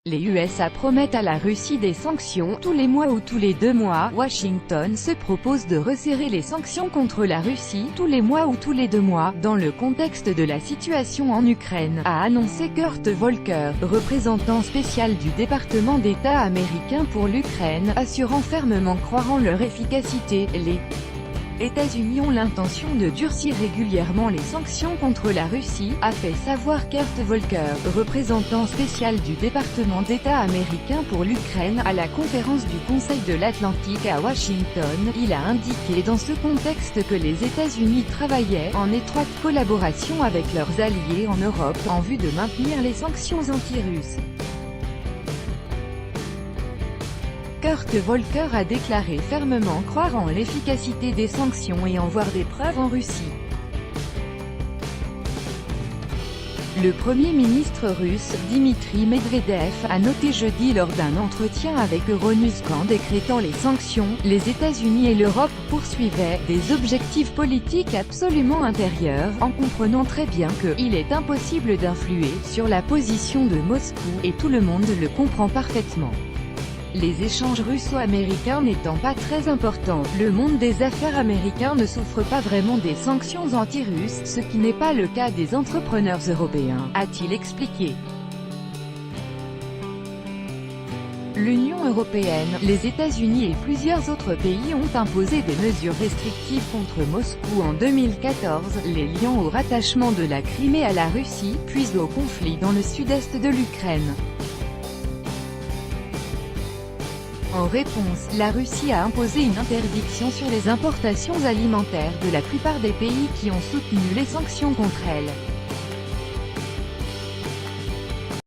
Les USA promettent à la Russie des sanctions tous les mois ou tous les 2 mois. Washington se propose de resserrer les sanctions contre la Russie tous les mois ou tous les 2 mois, dans le contexte de la situation en Ukraine, a annoncé Kurt Volker, représentant spécial du département d'État américain pour l'Ukraine, assurant fermement croire en leur efficacité. Les États-Unis ont l'intention de durcir régulièrement les sanctions contre la Russie, a fait savoir Kurt Volker, représentant spécial du département d'État américain pour l'Ukraine, à la conférence du Conseil de l'Atlantique à Washington. Il a indiqué dans ce contexte que les États-Unis travaillaient en étroite collaboration avec leurs alliés en Europe, en vue de maintenir les sanctions anti-russes. Kurt Volker a déclaré fermement croire en l'efficacité des sanctions et en voir des preuves en Russie. Le Premier ministre russe, Dmitry Medvedev, a noté jeudi lors d'un entretien avec Euronews qu'en décrétant les sanctions, les États-Unis et l'Europe poursuivaient des objectifs politiques absolument intérieurs, en comprenant très bien qu'il est impossible d'influer sur la position de Moscou, et tout le monde le comprend parfaitement. Les échanges russo-américains n'étant pas très importants, le monde des affaires américain ne souffre pas vraiment des sanctions anti-russes, ce qui n'est pas le cas des entrepreneurs européens, a-t-il expliqué. L'Union européenne, les États-Unis et plusieurs autres pays ont imposé des mesures restrictives contre Moscou en 2014, les liant au rattachement de la Crimée à la Russie, puis au conflit dans le sud-est de l'Ukraine. En réponse, la Russie a imposé une interdiction sur les importations alimentaires de la plupart des pays qui ont soutenu les sanctions contre elle.